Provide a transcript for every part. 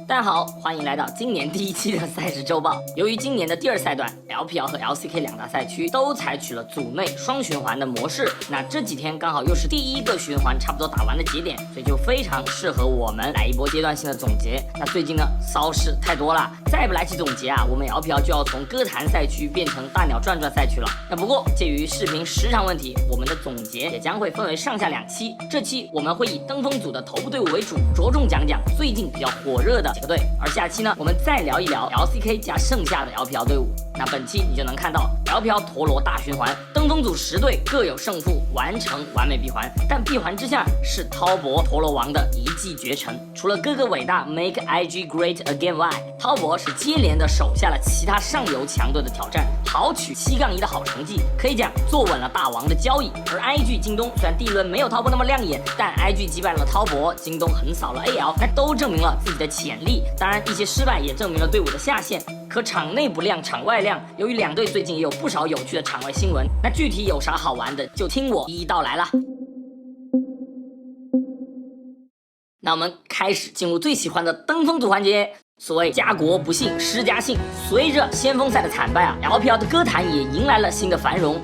大家好，欢迎来到今年第一期的赛事周报。由于今年的第二赛段 LPL 和 LCK 两大赛区都采取了组内双循环的模式，那这几天刚好又是第一个循环差不多打完的节点，所以就非常适合我们来一波阶段性的总结。那最近呢，骚事太多了，再不来期总结啊，我们 LPL 就要从歌坛赛区变成大鸟转转赛区了。那不过鉴于视频时长问题，我们的总结也将会分为上下两期。这期我们会以登峰组的头部队伍为主，着重讲讲最近比较火热的几个队，而下期呢，我们再聊一聊 LCK 加剩下的 LPL 队伍。那本期你就能看到 LPL 陀螺大循环，登峰组10队各有胜负，完成完美闭环，但闭环之下是滔博陀螺王的一骑绝尘。除了哥哥伟大 Make IG Great Again 外，滔博是接连的手下了其他上游强队的挑战，豪取7-1的好成绩，可以讲坐稳了大王的交椅。而 IG 京东虽然第一轮没有滔博那么亮眼，但 IG 击败了滔博，京东横扫了 AL， 那都证明了自己的潜力。当然一些失败也证明了队伍的下限。可场内不亮，场外亮。由于两队最近也有不少有趣的场外新闻，那具体有啥好玩的，就听我一一道来了。那我们开始进入最喜欢的登峰组环节。所谓家国不幸失家幸，随着先锋赛的惨败啊 ，LPL 的歌坛也迎来了新的繁荣。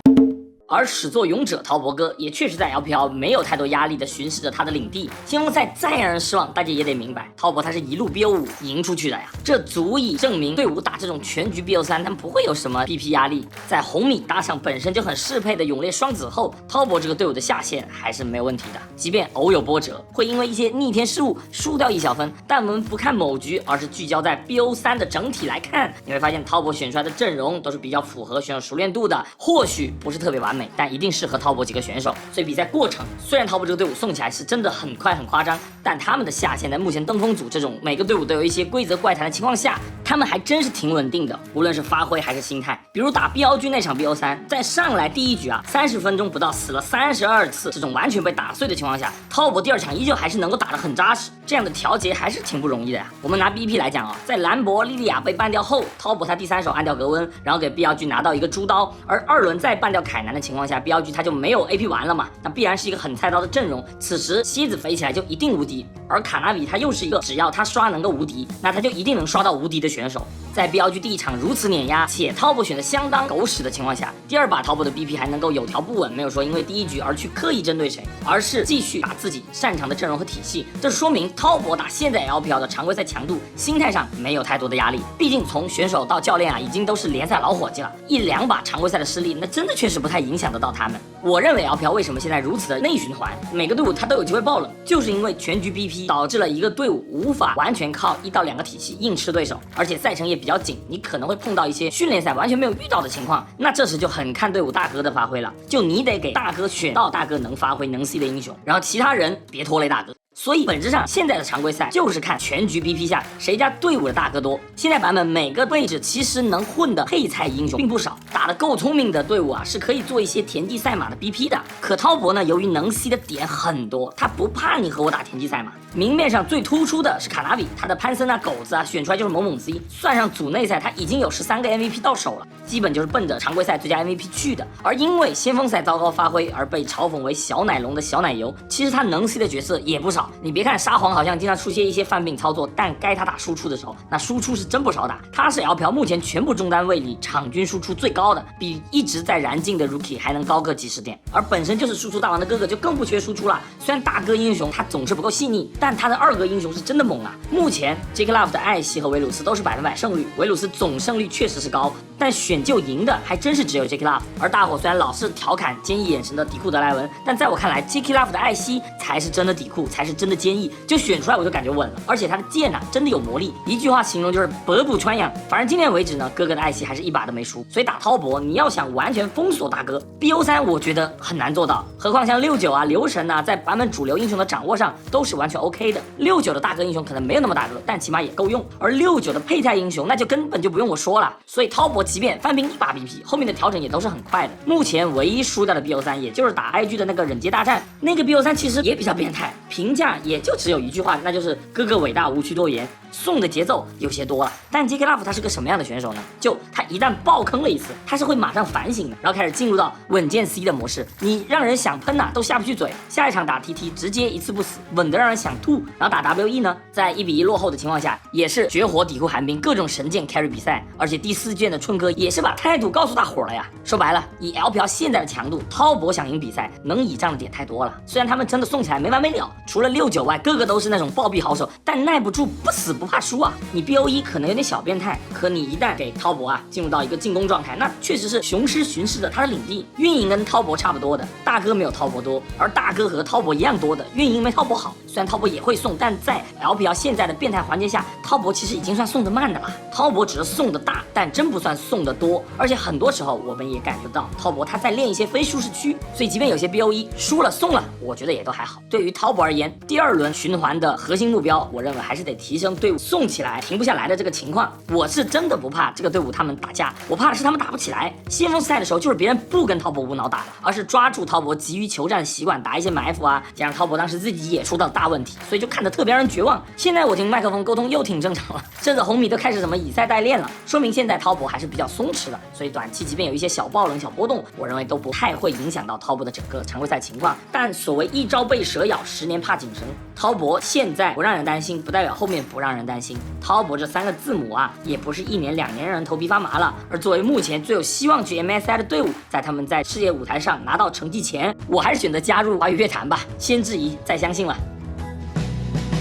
而始作俑者滔博哥也确实在 LPL 没有太多压力的巡视着他的领地。先锋赛再让人失望，大家也得明白，滔博他是一路 BO5 赢出去的呀，这足以证明队伍打这种全局 BO3，他们不会有什么 BP 压力。在红米搭上本身就很适配的勇烈双子后，滔博这个队伍的下限还是没有问题的。即便偶有波折，会因为一些逆天失误输掉1小分，但我们不看某局，而是聚焦在 BO3 的整体来看，你会发现滔博选出来的阵容都是比较符合选手熟练度的，或许不是特别完美，但一定适合滔博几个选手。所以比赛过程虽然滔博这个队伍送起来是真的很快很夸张，但他们的下限在目前登峰组这种每个队伍都有一些规则怪谈的情况下，他们还真是挺稳定的，无论是发挥还是心态。比如打 BO 军那场 BO3， 在上来第一局啊30分钟不到死了32次，这种完全被打碎的情况下，滔博第二场依旧还是能够打得很扎实，这样的调节还是挺不容易的呀。我们拿 BP 来讲啊，在兰博、莉莉娅被ban掉后，滔博他第3手按掉格温，然后给 BL 军拿到一个猪刀，而2轮再ban掉凯南的情况下，BL 军他就没有 AP 完了嘛，那必然是一个很菜刀的阵容。此时蝎子飞起来就一定无敌，而卡纳比他又是一个只要他刷能够无敌，那他就一定能刷到无敌的选手。在 BL 军第一场如此碾压，且滔博选的相当狗屎的情况下，第二把滔博的 BP 还能够有条不紊，没有说因为第一局而去刻意针对谁，而是继续打自己擅长的阵容和体系。这说明滔博打现在 LPL 的常规赛强度，心态上没有太多的压力。毕竟从选手到教练啊，已经都是联赛老伙计了，1-2把常规赛的失利，那真的确实不太影响得到他们。我认为 LPL 为什么现在如此的内循环，每个队伍他都有机会爆冷，就是因为全局 BP 导致了一个队伍无法完全靠1到2个体系硬吃对手，而且赛程也比较紧，你可能会碰到一些训练赛完全没有遇到的情况，那这时就很看队伍大哥的发挥了，就你得给大哥选到大哥能发挥能 C 的英雄，然后其他人别拖累大哥。所以本质上现在的常规赛就是看全局 BP 下谁家队伍的大哥多。现在版本每个位置其实能混的配菜英雄并不少，打得够聪明的队伍啊是可以做一些田忌赛马的 BP 的。可滔博呢，由于能 C 的点很多，他不怕你和我打田忌赛马。明面上最突出的是卡纳比，他的潘森啊狗子啊选出来就是猛猛 C， 算上组内赛他已经有13个 MVP 到手了，基本就是奔着常规赛最佳 MVP 去的。而因为先锋赛糟糕发挥而被嘲讽为小奶龙的小奶油，其实他能 C 的角色也不少。你别看沙皇好像经常出现一些犯病操作，但该他打输出的时候，那输出是真不少打。他是 LPL 目前全部中单位里场均输出最高的，比一直在燃尽的 Rookie 还能高个几十点。而本身就是输出大王的哥哥就更不缺输出了，虽然大哥英雄他总是不够细腻，但他的2个英雄是真的猛啊。目前 J.K. Love 的艾希和维鲁斯都是100%胜率，维鲁斯总胜率确实是高，但选就赢的还真是只有 J.K. Love。而大伙虽然老是调侃坚毅眼神的底库德莱文，但在我看来 J.K. Love 的艾希才是真的底库，才是真的坚毅，就选出来我就感觉稳了。而且他的剑啊真的有魔力，一句话形容就是百补穿杨。反正今天为止呢，哥哥的艾希还是1把都没输，所以打滔博你要想完全封锁大哥 BO3 我觉得很难做到。何况像69啊刘神啊，在版本主流英雄的掌握上都是完全 OK 的。69的大哥英雄可能没有那么大哥，但起码也够用，而69的配菜英雄那就根本就不用我说了。所以滔博即便翻平1把 BP， 后面的调整也都是很快的。目前唯一输掉的 BO3 也就是打 IG 的那个忍界大战，那个 BO3 其实也比较变态，评价也就只有一句话，那就是哥哥伟大无需多言。送的节奏有些多了。但 JK Love 他是个什么样的选手呢？就他一旦爆坑了一次，他是会马上反省的，然后开始进入到稳健 C 的模式，你让人想喷都下不去嘴。下一场打 TT 直接一次不死，稳得让人想吐。然后打 WE 呢，在1-1落后的情况下，也是绝活抵库寒冰，各种神剑 carry 比赛。而且第4卷的春哥也是把态度告诉大伙了呀。说白了，以 LPL 现在的强度，滔博想赢比赛，能倚仗的点太多了。虽然他们真的送起来没完没了，除了6-9外，个个都是那种暴毙好手，但耐不住，不死不怕输啊。你 BOE 可能有点小变态，可你一旦给滔博进入到一个进攻状态，那确实是雄狮巡视的他的领地，运营跟滔博差不多的，大哥没有滔博多，而大哥和滔博一样多的运营没滔博好。虽然滔博也会送，但在 LPL 现在的变态环节下，滔博其实已经算送得慢的了。滔博只是送得大，但真不算送得多。而且很多时候我们也感觉到滔博他在练一些非舒适区，所以即便有些 BOE 输了送了，我觉得也都还好。对于滔博而言，第2轮循环的核心目标，我认为还是得提升队伍送起来停不下来的这个情况。我是真的不怕这个队伍他们打架，我怕的是他们打不起来。先锋赛的时候就是别人不跟滔博无脑打了，而是抓住滔博急于求战的习惯，打一些埋伏加上滔博当时自己也出到大问题，所以就看得特别让人绝望。现在我听麦克风沟通又挺正常了，甚至红米都开始什么以赛代练了，说明现在滔博还是比较松弛的。所以短期即便有一些小爆冷小波动，我认为都不太会影响到滔博的整个常规赛情况。但所谓一朝被蛇咬，10年怕井绳，滔博现在不让人担心，不代表后面不让人担心。滔博这3个字母也不是1年2年让人头皮发麻了。而作为目前最有希望去 MSI 的队伍，在他们在世界舞台上拿到成绩前，我还是选择加入华语乐坛吧，先质疑再相信了。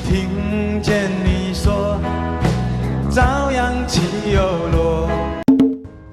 听见你说朝阳起又落。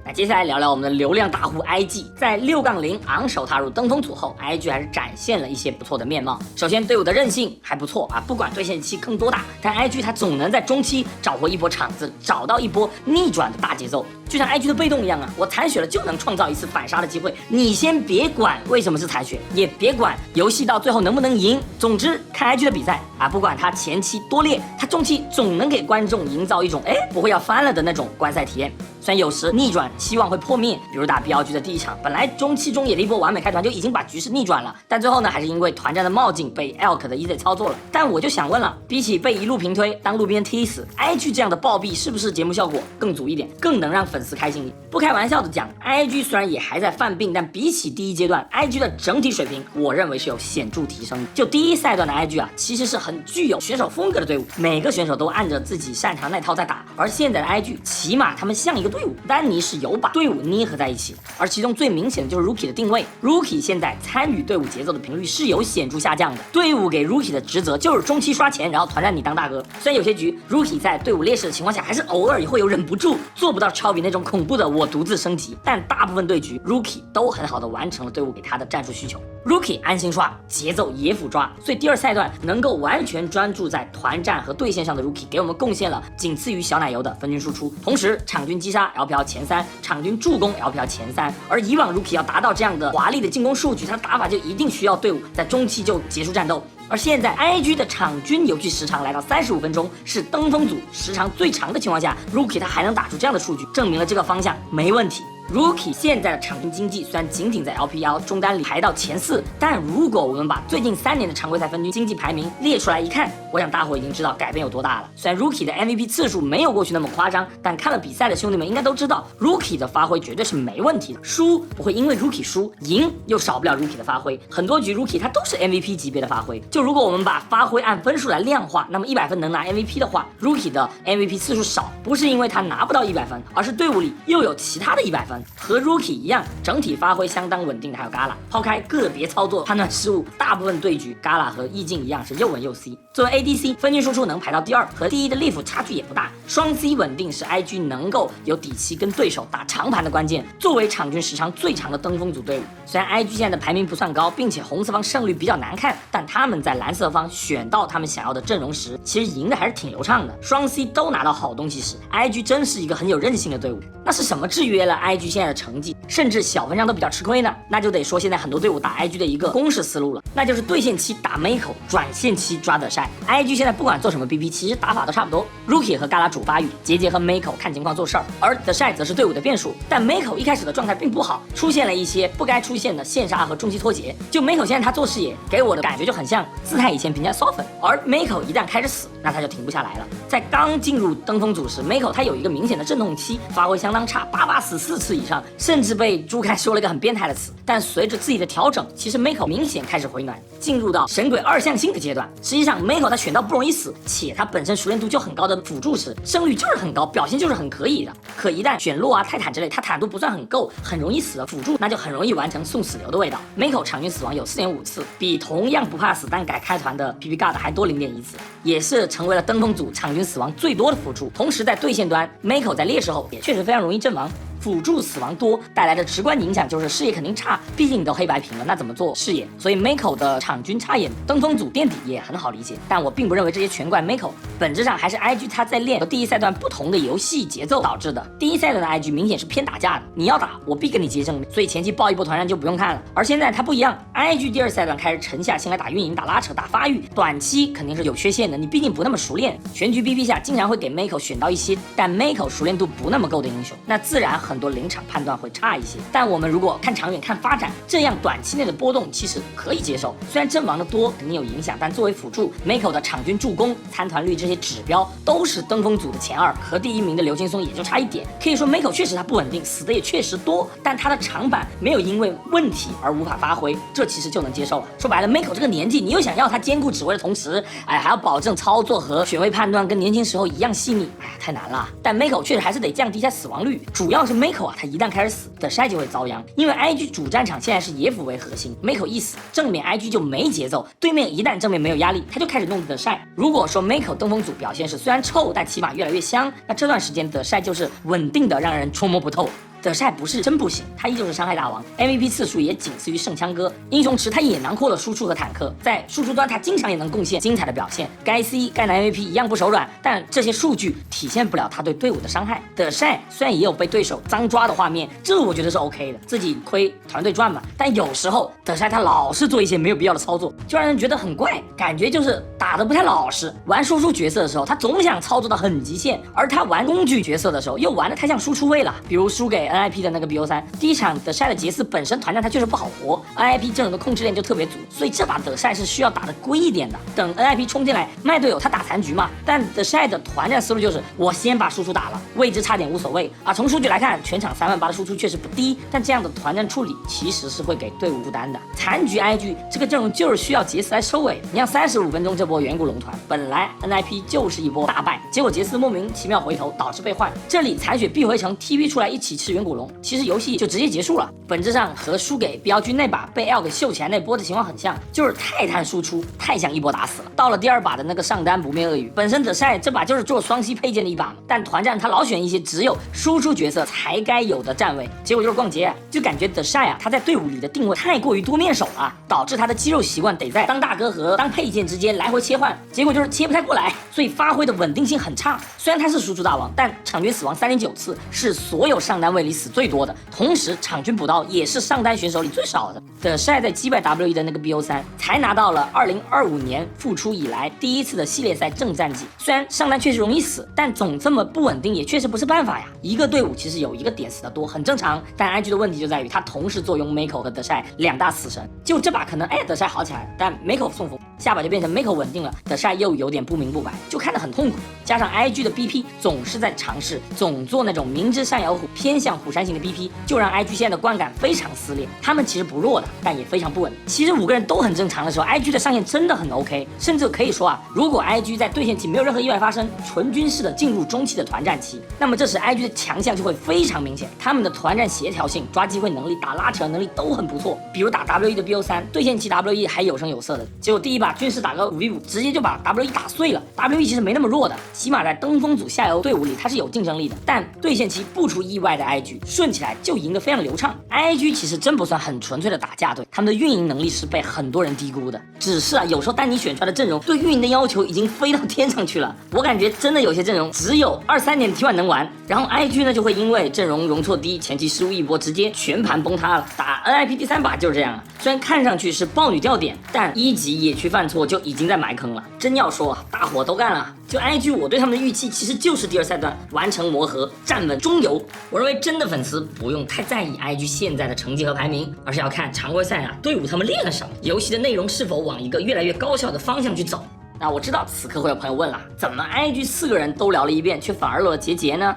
那接下来聊聊我们的流量大户 IG， 在6-0昂首踏入登峰组后， IG 还是展现了一些不错的面貌。首先队伍的韧性还不错不管对线期坑多大，但 IG 他总能在中期找回一波场子，找到一波逆转的大节奏。就像 IG 的被动一样我残血了就能创造一次反杀的机会。你先别管为什么是残血，也别管游戏到最后能不能赢，总之看 IG 的比赛不管他前期多劣，他中期总能给观众营造一种不会要翻了的那种观赛体验。虽然有时逆转希望会破灭，比如打 BLG 的第1场，本来中期中野的一波完美开团就已经把局势逆转了，但最后呢还是因为团战的冒进被 Elk 的 EZ 操作了。但我就想问了，比起被一路平推当路边踢死 IG 这样的暴毙，是不是节目效果更足一点，更能让粉丝开心？不开玩笑的讲， IG 虽然也还在犯病，但比起第1阶段 IG 的整体水平，我认为是有显著提升的。就第1赛段的 IG其实是很具有选手风格的队伍，每个选手都按着自己擅长那套在打。而现在的 IG 起码他们像一个队伍，丹尼是有把队伍捏合在一起，而其中最明显的就是 Rookie 的定位。Rookie 现在参与队伍节奏的频率是有显著下降的，队伍给 Rookie 的职责就是中期刷钱，然后团战你当大哥。虽然有些局 Rookie 在队伍劣势的情况下，还是偶尔也会有忍不住做不到超比那种恐怖的我独自升级，但大部分对局 Rookie 都很好的完成了队伍给他的战术需求。Rookie 安心刷，节奏野辅抓，所以第2赛段能够完全专注在团战和对线上的 Rookie 给我们贡献了仅次于小奶油的分均输出，同时场均击杀 LPL 前3，场均助攻 LPL 前3。而以往 Rookie 要达到这样的华丽的进攻数据，他的打法就一定需要队伍在中期就结束战斗。而现在 IG 的场均游戏时长来到35分钟，是登峰组时长最长的情况下， Rookie 他还能打出这样的数据，证明了这个方向没问题。Rookie 现在的场均经济虽然仅仅在 LPL 中单里排到前4，但如果我们把最近3年的常规赛分均经济排名列出来一看，我想大伙已经知道改变有多大了。虽然 Rookie 的 MVP 次数没有过去那么夸张，但看了比赛的兄弟们应该都知道 Rookie 的发挥绝对是没问题的。输不会因为 Rookie 输，赢又少不了 Rookie 的发挥。很多局 Rookie 他都是 MVP 级别的发挥。就如果我们把发挥按分数来量化，那么100分能拿 MVP 的话， Rookie 的 MVP 次数少，不是因为他拿不到100分，而是队伍里又有其他的100分。和 Rookie 一样，整体发挥相当稳定的还有 Gala， 抛开个别操作判断失误，大部分对局 Gala 和意境一样是又稳又 C。作为 ADC， 分均输出能排到第2，和第1的 Leaf 差距也不大。双 C 稳定是 IG 能够有底气跟对手打长盘的关键。作为场均时长最长的登峰组队伍，虽然 IG 现在的排名不算高，并且红色方胜率比较难看，但他们在蓝色方选到他们想要的阵容时，其实赢的还是挺流畅的。双 C 都拿到好东西时， IG 真是一个很有韧性的队伍。那是什么制约了 IG 现在的成绩？甚至小分项都比较吃亏呢？那就得说现在很多队伍打 IG 的一个公式思路了，那就是对线期打 Mako， 转线期抓德赛。IG 现在不管做什么 BP， 其实打法都差不多。Rookie 和嘎啦主发育，杰杰和 Mako 看情况做事儿，而德赛则是队伍的变数。但 Mako 一开始的状态并不好，出现了一些不该出现的线杀和中期脱节。就 Mako 现在他做视野，给我的感觉就很像姿态以前评价 Soft， 而 Mako 一旦开始死，那他就停不下来了。在刚进入登峰组时 ，Mako 他有一个明显的阵痛期，发挥相当差，88死4次以上，甚至被朱开说了一个很变态的词。但随着自己的调整，其实 Mako 明显开始回暖，进入到神鬼2象性的阶段。实际上 Mako 他选到不容易死，且他本身熟练度就很高的辅助时，胜率就是很高，表现就是很可以的。可一旦选洛啊、泰坦之类，他坦度不算很够，很容易死的辅助，那就很容易完成送死流的味道。Mako 场均死亡有 4.5 次，比同样不怕死但改开团的 PPGuard 还多 0.1 次，也是成为了登峰组场均死亡最多的辅助。同时在对线端 ，Mako 在劣势后也确实非常容易阵亡。辅助死亡多带来的直观影响就是视野肯定差，毕竟你都黑白屏了，那怎么做视野？所以 Mako 的场均差眼，登峰组垫底也很好理解。但我并不认为这些全怪 Mako， 本质上还是 IG 他在练和第一赛段不同的游戏节奏导致的。第一赛段的 IG 明显是偏打架的，你要打我必跟你接正，所以前期爆一波团战就不用看了。而现在它不一样 ，IG 第二赛段开始沉下心来打运营、打拉扯、打发育，短期肯定是有缺陷的，你毕竟不那么熟练。全局 BP 下经常会给 Mako 选到一些但 Mako 熟练度不那么够的英雄，那自然很多临场判断会差一些。但我们如果看长远、看发展，这样短期内的波动其实可以接受。虽然阵亡的多肯定有影响，但作为辅助 ，Mako 的场均助攻、参团率这些指标都是登峰组的前2，和第1名的刘劲松也就差一点。可以说 Mako 确实他不稳定，死的也确实多，但他的长板没有因为问题而无法发挥，这其实就能接受了。说白了 ，Mako 这个年纪，你又想要他兼顾指挥的同时，还要保证操作和选位判断跟年轻时候一样细腻，太难了。但 Mako 确实还是得降低一下死亡率，主要是 Mako 他一旦开始死，德赛就会遭殃。因为 IG 主战场现在是野辅为核心 ，Mako 一死，正面 IG 就没节奏，对面一旦正面没有压力，他就开始弄德赛。如果说 Mako 登峰组表现是虽然臭，但起码越来越香，那这段时间德赛就是稳定的让人捉摸不透。德赛不是真不行，他依旧是伤害大王 ，MVP 次数也仅次于圣枪哥。英雄池他也囊括了输出和坦克，在输出端他经常也能贡献精彩的表现。该 C 该拿 MVP 一样不手软，但这些数据体现不了他对队伍的伤害。德赛虽然也有被对手脏抓的画面，这我觉得是 OK 的，自己亏团队赚嘛。但有时候德赛他老是做一些没有必要的操作，就让人觉得很怪，感觉就是打得不太老实。玩输出角色的时候，他总想操作到很极限，而他玩工具角色的时候，又玩得太像输出位了。比如输给 NIP 的那个 BO3，第一场德赛的杰斯本身团战他确实不好活 ，NIP 阵容的控制链就特别足，所以这把德赛是需要打得规一点的。等 NIP 冲进来卖队友，他打残局嘛。但德赛的团战思路就是我先把输出打了，位置差点无所谓啊。从数据来看，全场38000的输出确实不低，但这样的团战处理其实是会给队伍负担的。残局 IG 这个阵容就是需要杰斯来收尾。你像35分钟这波远古龙团，本来 NIP 就是一波大败，结果杰斯莫名其妙回头导致被换，这里残血必回城 TP 出来一起吃远古龙。其实游戏就直接结束了，本质上和输给标军那把被 L 给秀起来那波的情况很像，就是太贪输出，太想一波打死了。到了第2把的那个上单不灭鳄鱼，本身德赛这把就是做双吸配件的一把嘛，但团战他老选一些只有输出角色才该有的站位，结果就是逛街，就感觉德赛他在队伍里的定位太过于多面手了，导致他的肌肉习惯得在当大哥和当配件之间来回切换，结果就是切不太过来，所以发挥的稳定性很差。虽然他是输出大王，但场均死亡3.9次，是所有上单位里死最多的，同时场均补刀也是上单选手里最少的。德赛在击败 WE 的那个 BO3，才拿到了2025年复出以来第一次的系列赛正战绩。虽然上单确实容易死，但总这么不稳定也确实不是办法呀。一个队伍其实有一个点死的多很正常，但 IG 的问题就在于他同时作用 Mako 和德赛2大死神。就这把可能德赛好起来，但 Mako 送风，下把就变成 Mako 稳定了，德赛又有点不明不白，就看得很痛苦。加上 IG 的 BP 总是在尝试，总做那种明知山有虎偏向虎山行的 BP， 就让 IG 现在的观感非常撕裂。他们其实不弱的，但也非常不稳。其实5个人都很正常的时候 ，IG 的上限真的很 OK， 甚至可以说如果 IG 在对线期没有任何意外发生，纯均势的进入中期的团战期，那么这时 IG 的强项就会非常明显。他们的团战协调性、抓机会能力、打拉扯能力都很不错。比如打 WE 的 BO3， 对线期 WE 还有声有色的，结果第一把均势打个5v5，直接就把 WE 打碎了。WE 其实没那么弱的，起码在登峰组下游队伍里他是有竞争力的。但对线期不出意外的 IG 局，顺起来就赢得非常流畅。IG 其实真不算很纯粹的打架队，他们的运营能力是被很多人低估的。只是有时候丹尼选出来的阵容对运营的要求已经飞到天上去了，我感觉真的有些阵容只有23年 T1 能玩，然后 IG 呢就会因为阵容容错低，前期失误一波，直接全盘崩塌了。打 NIP 第3把就是这样，虽然看上去是豹女掉点，但1级野区犯错就已经在埋坑了。真要说大伙都干了，就 IG 我对他们的预期其实就是第2赛段完成磨合，站稳中游。我认为真的粉丝不用太在意 IG 现在的成绩和排名，而是要看常规赛队伍他们练了什么，游戏的内容是否往一个越来越高效的方向去走。那我知道此刻会有朋友问了，怎么 IG 4个人都聊了一遍，却反而漏了杰杰呢？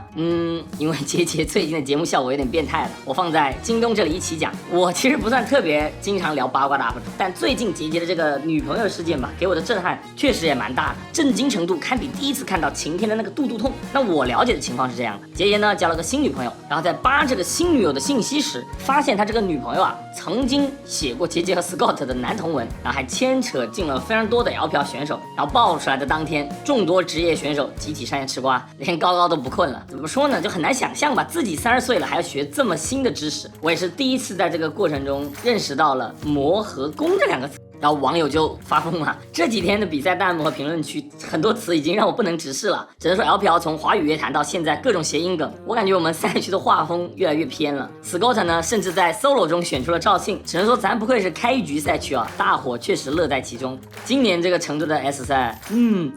因为杰杰最近的节目效果有点变态了，我放在京东这里一起讲。我其实不算特别经常聊八卦的 UP 主，但最近杰杰的这个女朋友事件吧，给我的震撼确实也蛮大的，震惊程度堪比第一次看到晴天的那个肚痛。那我了解的情况是这样的，杰杰呢交了个新女朋友，然后在扒这个新女友的信息时，发现他这个女朋友曾经写过杰杰和 Scott 的男同文，然后还牵扯进了非常多的 LPL 选手，然后爆出来的当天，众多职业选手集体上线吃瓜，连高高都不困了。怎么说呢，就很难想象吧，自己30岁了还要学这么新的知识。我也是第一次在这个过程中认识到了磨和攻这2个词。然后网友就发疯了，这几天的比赛弹幕和评论区很多词已经让我不能直视了，只能说 LPL 从华语乐坛到现在各种谐音梗，我感觉我们赛区的画风越来越偏了。Scott 呢甚至在 solo 中选出了赵信，只能说咱不愧是开局赛区大伙确实乐在其中。今年这个成都的 S 赛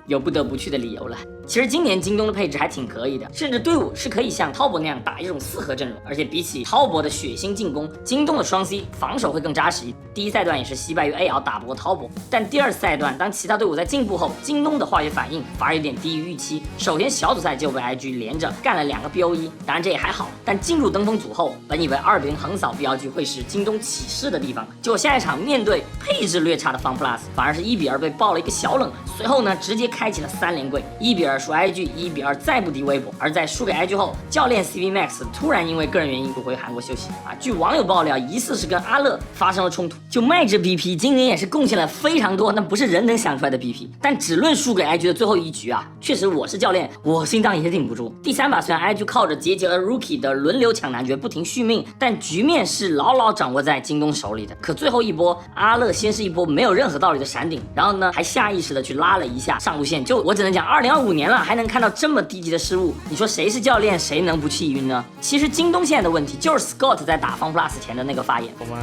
有不得不去的理由了。其实今年京东的配置还挺可以的，甚至队伍是可以像滔博那样打一种4核阵容，而且比起滔博的血腥进攻，京东的双 C 防守会更扎实。第1赛段也是惜败于 AL 打不过滔博，但第2赛段当其他队伍在进步后，京东的化学反应反而有点低于预期。首先小组赛就被 IG 连着干了2个 BO1，当然这也还好，但进入登峰组后，本以为2比0横扫 BLG 会是京东起势的地方，结果下一场面对配置略差的 FunPlus， 反而是1比2被爆了一个小冷，随后呢直接开启了3连跪，1比2输 IG，1比2再不敌微博。而在输给 IG 后，教练 CV Max 突然因为个人原因不回韩国休息据网友爆料，疑似是跟阿乐发生了冲突。就麦这 BP 今年也是贡献了非常多，那不是人能想出来的 BP。但只论输给 IG 的最后一局确实我是教练，我心脏也顶不住。第3把虽然 IG 靠着杰杰和 Rookie 的轮流抢男爵不停续命，但局面是牢牢掌握在京东手里的。可最后一波，阿乐先是一波没有任何道理的闪顶，然后呢还下意识的去拉了一下上路线。就我只能讲，2025年了还能看到这么低级的失误，你说谁是教练，谁能不气晕呢？其实京东现在的问题就是 Scott 在打FunPlus 前的那个发言。我们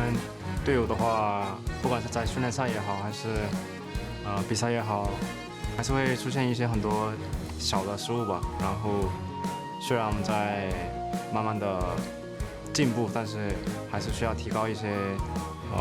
队友的话，不管是在训练赛也好，还是比赛也好，还是会出现一些很多小的失误吧。然后虽然我们在慢慢的进步，但是还是需要提高一些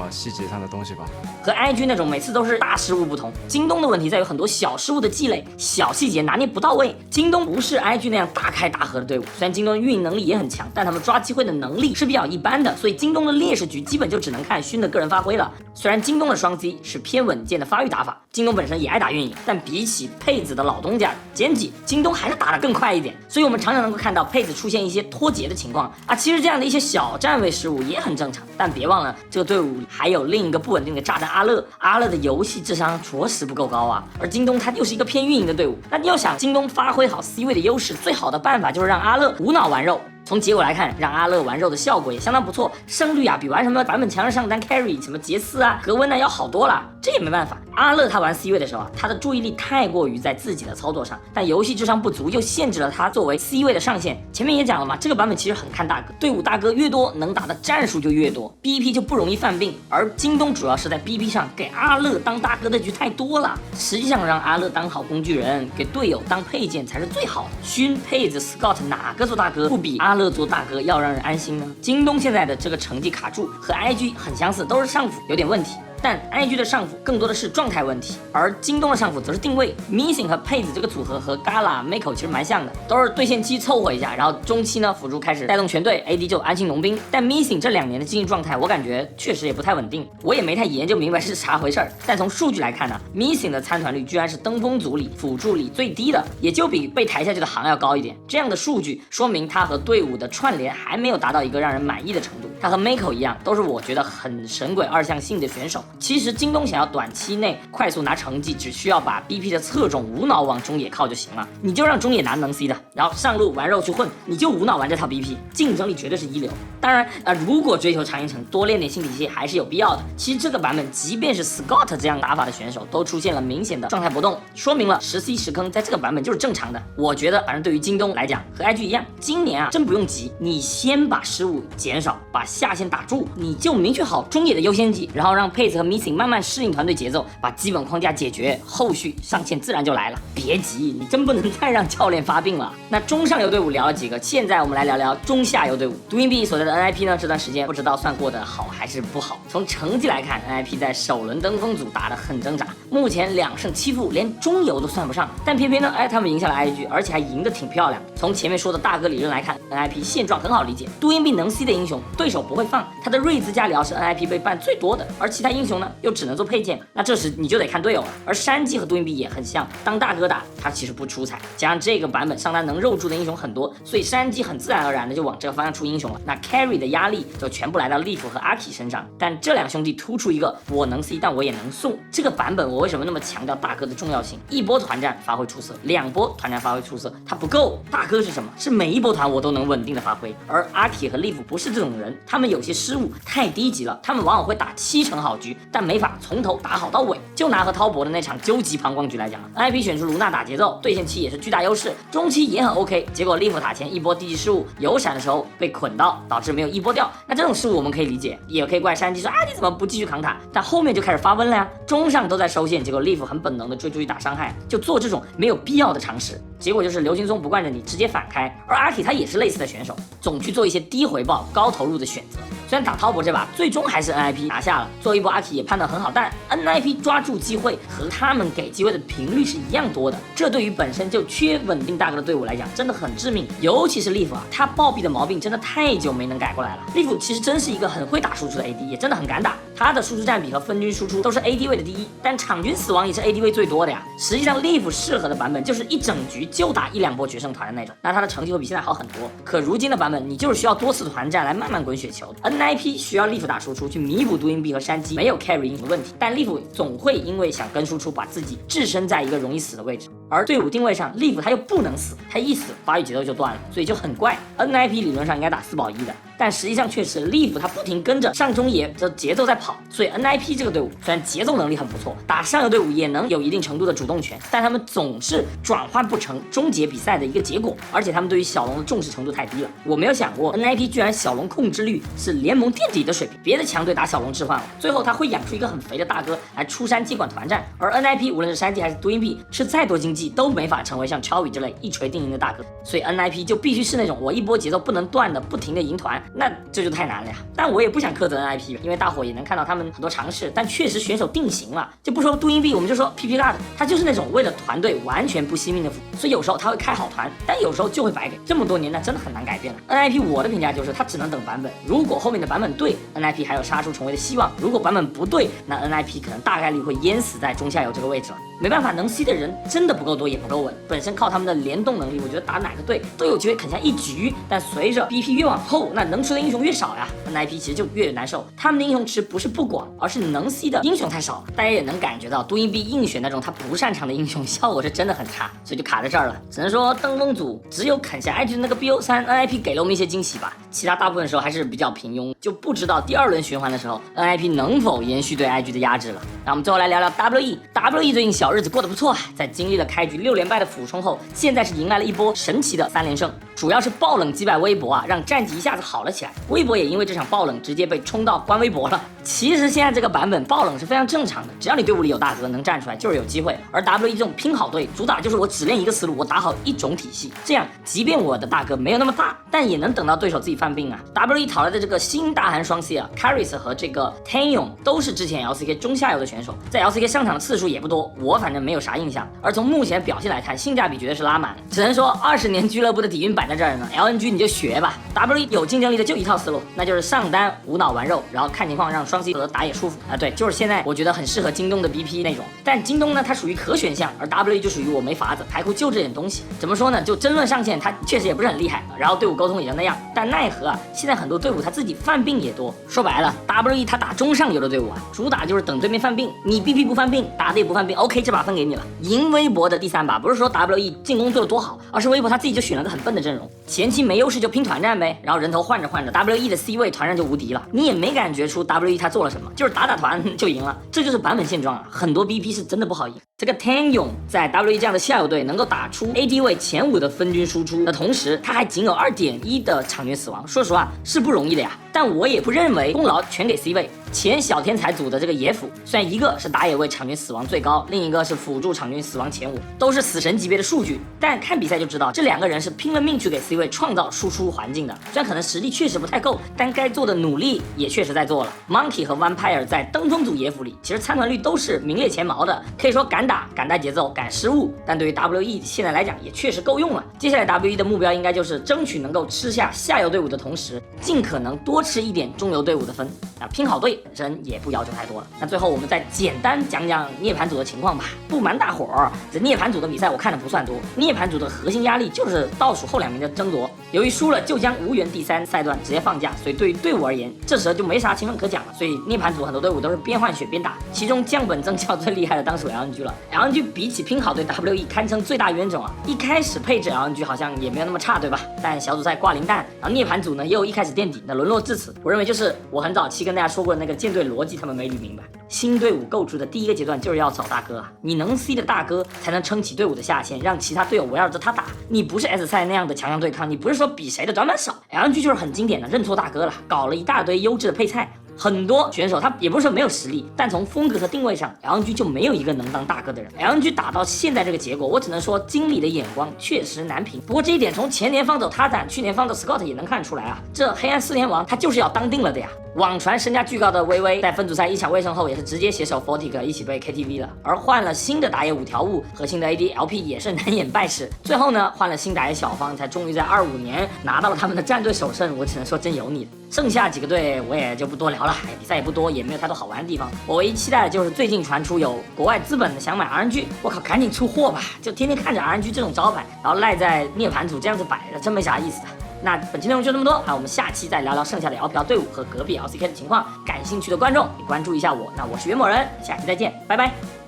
细节上的东西吧。和 IG 那种每次都是大失误不同，京东的问题在于很多小失误的积累，小细节拿捏不到位。京东不是 IG 那样大开大合的队伍，虽然京东的运营能力也很强，但他们抓机会的能力是比较一般的，所以京东的劣势局基本就只能看勋的个人发挥了。虽然京东的双 C 是偏稳健的发育打法，京东本身也爱打运营，但比起佩子的老东家简几，京东还是打得更快一点，所以我们常常能够看到佩子出现一些脱节的情况其实这样的一些小站位失误也很正常，但别忘了这个队伍还有另一个不稳定的炸弹阿乐，阿乐的游戏智商着实不够高而京东它又是一个偏运营的队伍，那你要想京东发挥好 C 位的优势，最好的办法就是让阿乐无脑玩肉。从结果来看，让阿乐玩肉的效果也相当不错，胜率比玩什么版本强势上单 carry 什么杰斯格温要好多了。这也没办法，阿乐他玩 C 位的时候他的注意力太过于在自己的操作上，但游戏智商不足又限制了他作为 C 位的上限。前面也讲了嘛，这个版本其实很看大哥，队伍大哥越多，能打的战术就越多， BP 就不容易犯病。而京东主要是在 BP 上给阿乐当大哥的局太多了，实际上让阿乐当好工具人，给队友当配件才是最好的。勋、佩子、Scott 哪个做大哥不比阿乐做大哥要让人安心呢？京东现在的这个成绩卡住，和 IG 很相似，都是上辅有点问题。但 IG 的上辅更多的是状态问题，而京东的上辅则是定位。Missing 和佩子这个组合和 Gala、Miko 其实蛮像的，都是对线期凑合一下，然后中期呢辅助开始带动全队 ，AD 就安心农兵。但 Missing 这2年的经营状态，我感觉确实也不太稳定，我也没太研究明白是啥回事儿。但从数据来看呢，Missing 的参团率居然是登峰组里辅助里最低的，也就比被抬下去的行要高一点。这样的数据说明他和队伍的串联还没有达到一个让人满意的程度。他和 Miko 一样，都是我觉得很神鬼2项性的选手。其实京东想要短期内快速拿成绩，只需要把 BP 的侧重无脑往中野靠就行了。你就让中野拿能 C 的，然后上路玩肉去混，你就无脑玩这套 BP， 竞争力绝对是一流。当然如果追求长赢程，多练点新体系还是有必要的。其实这个版本即便是 Scott 这样打法的选手都出现了明显的状态波动，说明了10C 10坑在这个版本就是正常的。我觉得反正对于京东来讲和 IG 一样，今年真不用急，你先把失误减少，把下线打住，你就明确好中野的优先级，然后让 Pace 和 Missing 慢慢适应团队节奏，把基本框架解决，后续上线自然就来了。别急，你真不能再让教练发病了。那中上游队伍聊了几个，现在我们来聊聊中下游队伍。Doinb 所在的 NIP 呢，这段时间不知道算过得好还是不好。从成绩来看 ，NIP 在首轮登峰组打得很挣扎，目前2胜7负，连中游都算不上。但偏偏呢，他们赢下了 IG， 而且还赢得挺漂亮。从前面说的大哥理论来看 ，NIP 现状很好理解。Doinb 能 C 的英雄，对手不会放。他的瑞兹加里奥是 NIP 被ban最多的，而其他英雄呢，又只能做配件。那这时你就得看队友了。而山鸡和Doinb也很像，当大哥打，他其实不出彩。加上这个版本上单能肉住的英雄很多，所以山鸡很自然而然的就往这个方向出英雄了。那 carry 的压力就全部来到 Leaf 和 Aki 身上。但这两兄弟突出一个我能 C， 但我也能送。这个版本我为什么那么强调大哥的重要性？一波团战发挥出色，2波团战发挥出色，他不够。大哥是什么？是每一波团我都能稳定的发挥。而 Aki 和 Leaf 不是这种人，他们有些失误太低级了，他们往往会打7成好局，但没法从头打好到尾。就拿和滔博的那场究极膀胱局来讲 ，NIP 选出卢娜打节奏，对线期也是巨大优势，中期也很 OK。结果 Leaf 塔前一波低级失误，有闪的时候被捆到，导致没有一波掉。那这种失误我们可以理解，也可以怪山鸡说你怎么不继续扛塔？但后面就开始发温了呀，中上都在收线，结果 Leaf 很本能的追出去打伤害，就做这种没有必要的尝试。结果就是刘青松不惯着你直接反开，而阿 K 他也是类似的选手，总去做一些低回报高投入的选择。虽然打滔博这把最终还是 NIP 拿下了，最后一波阿 K 也判断很好，但 NIP 抓住机会和他们给机会的频率是一样多的，这对于本身就缺稳定大哥的队伍来讲真的很致命。尤其是 Leaf 他暴毙的毛病真的太久没能改过来了。Leaf 其实真是一个很会打输出的 AD， 也真的很敢打，他的输出占比和分均输出都是 AD 位的第一，但场均死亡也是 AD 位最多的呀。实际上 Leaf 适合的版本就是一整局就打1-2波决胜团的那种，那他的成绩会比现在好很多。可如今的版本你就是需要多次团战来慢慢滚雪球的， NIP 需要 Leaf 打输出去弥补Doinb和山鸡没有 carry 英雄的问题，但 Leaf 总会因为想跟输出把自己置身在一个容易死的位置，而队伍定位上 Leaf 他又不能死，他一死发育节奏就断了，所以就很怪。 NIP 理论上应该打4保1的，但实际上却是 Leaf 他不停跟着上中野的节奏在跑，所以 NIP 这个队伍虽然节奏能力很不错，打上游队伍也能有一定程度的主动权，但他们总是转换不成终结比赛的一个结果，而且他们对于小龙的重视程度太低了。我没有想过 NIP 居然小龙控制率是联盟垫底的水平，别的强队打小龙置换了，最后他会养出一个很肥的大哥来出山接管团战，而 NIP 无论是山鸡还是 Doinb 吃再多经济都没法成为像 Chovy 之类一锤定音的大哥，所以 NIP 就必须是那种我一波节奏不能断的不停的赢团，那这就太难了呀。但我也不想苛责 NIP， 因为大伙也能看到他们很多尝试，但确实选手定型了，就不说 Doinb， 我们就说 PPGuard， 他就是那种为了团队完全不惜命的服，所以有时候他会开好团，但有时候就会白给。这么多年呢，真的很难改变了。NIP 我的评价就是他只能等版本，如果后面的版本对 ，NIP 还有杀出重围的希望；如果版本不对，那 NIP 可能大概率会淹死在中下游这个位置了。没办法，能 C 的人真的不够多，也不够稳。本身靠他们的联动能力，我觉得打哪个队都有机会啃下一局。但随着 BP 越往后，那能吃的英雄越少呀 ，NIP 其实就越难受。他们的英雄池不是不广，而是能 C 的英雄太少。大家也能感觉到Doinb硬选那种他不擅长的英雄，效果是真的很差，所以就卡在这儿了。只能说登峰组只有啃下 IG 的那个 BO3 NIP 给了我们一些惊喜吧，其他大部分时候还是比较平庸，就不知道第2轮循环的时候 NIP 能否延续对 IG 的压制了。那我们最后来聊聊 WE 最近小日子过得不错，在经历了开局6连败的俯冲后，现在是迎来了一波神奇的3连胜，主要是爆冷击败微博让战绩一下子好了起来。微博也因为这场爆冷直接被冲到关微博了。其实现在这个版本爆冷是非常正常的，只要你队伍里有大哥能站出来就是有机会。而 WE 这种拼好队主打就是我只练一个思路，我打好一种体系，这样即便我的大哥没有那么大，但也能等到对手自己犯病啊。WE 讨来的这个新大韩双 C Karis 和这个 Taeyong 都是之前 LCK 中下游的选手，在 LCK 上场的次数也不多，我反正没有啥印象。而从目前表现来看，性价比绝对是拉满了，只能说20年俱乐部的底蕴摆在这儿呢 ，LNG 你就学吧。WE 有竞争力的就一套思路，那就是上单无脑玩肉，然后看情况让双双 C 和打也舒服啊。对，就是现在我觉得很适合京东的 BP 那种。但京东呢，它属于可选项，而 WE 就属于我没法子，牌库就这点东西。怎么说呢？就争论上限，它确实也不是很厉害，然后队伍沟通也就那样。但奈何啊，现在很多队伍他自己犯病也多。说白了 ，WE 他打中上游的队伍啊，主打就是等对面犯病，你 BP 不犯病，打的也不犯病 ，OK， 这把分给你了。赢微博的第3把，不是说 WE 进攻做的多好，而是微博他自己就选了个很笨的阵容，前期没优势就拼团战呗，然后人头换着换着 ，WE 的 C 位团战就无敌了，你也没感觉出 WE 他做了什么，就是打团就赢了，这就是版本现状啊。很多 BP 是真的不好赢。这个 Tan Yong 在 WE 这样的下游队能够打出 AD 位前5的分均输出的同时，他还仅有2.1的场均死亡，说实话是不容易的呀。但我也不认为功劳全给 C 位。前小天才组的这个野辅，虽然一个是打野位场均死亡最高，另一个是辅助场均死亡前5，都是死神级别的数据，但看比赛就知道这2个人是拼了命去给 C 位创造输出环境的。虽然可能实力确实不太够，但该做的努力也确实在做了。Monkey 和 Vampire 在登峰组野辅里，其实参团率都是名列前茅的，可以说敢打、敢带节奏、敢失误。但对于 WE 现在来讲，也确实够用了。接下来 WE 的目标应该就是争取能够吃下下游队伍的同时，尽可能多吃一点中游队伍的分。拼好队本身也不要求太多了。那最后我们再简单讲讲涅槃组的情况吧。不瞒大伙儿，这涅槃组的比赛我看的不算多，涅槃组的核心压力就是倒数后2名的争夺。由于输了就将无缘第3赛段直接放假，所以对于队伍而言，这时候就没啥兴奋可讲了。所以涅槃组很多队伍都是边换血边打，其中降本增效最厉害的当属 LNG 了。LNG 比起拼好队 WE 堪称最大冤种啊！一开始配置 LNG 好像也没有那么差，对吧？但小组赛挂零蛋，然后涅槃组呢又一开始垫底，那沦落至此，我认为就是我很早期跟大家说过的那个舰队逻辑他们没捋明白。新队伍构筑的第一个阶段就是要找大哥啊，你能 C 的大哥才能撑起队伍的下限，让其他队友围绕着他打。你不是 S 赛那样的强强对抗，你不是说比谁的短板少。LNG 就是很经典的认错大哥了，搞了一大堆优质的配菜。很多选手他也不是说没有实力，但从风格和定位上 ，LNG 就没有一个能当大哥的人。LNG 打到现在这个结果，我只能说经理的眼光确实难评。不过这一点从前年放走他坦，去年放走 Scott 也能看出来啊，这黑暗4天王他就是要当定了的呀。网传身价巨高的微微在分组赛一场未胜后，也是直接携手 Fortic 一起被 KTV 了。而换了新的打野5条悟和新的 AD LP 也是难掩败势。最后呢，换了新打野小方，才终于在25年拿到了他们的战队首胜。我只能说真有你的。剩下几个队我也就不多聊了，比赛也不多，也没有太多好玩的地方。我唯一期待的就是最近传出有国外资本的想买 RNG， 我靠，赶紧出货吧！就天天看着 RNG 这种招牌，然后赖在涅槃组这样子摆着，真没啥意思的。那本期内容就这么多，我们下期再聊聊剩下的 LPL 队伍和隔壁 LCK 的情况。感兴趣的观众，你关注一下我。那我是元某人，下期再见，拜拜。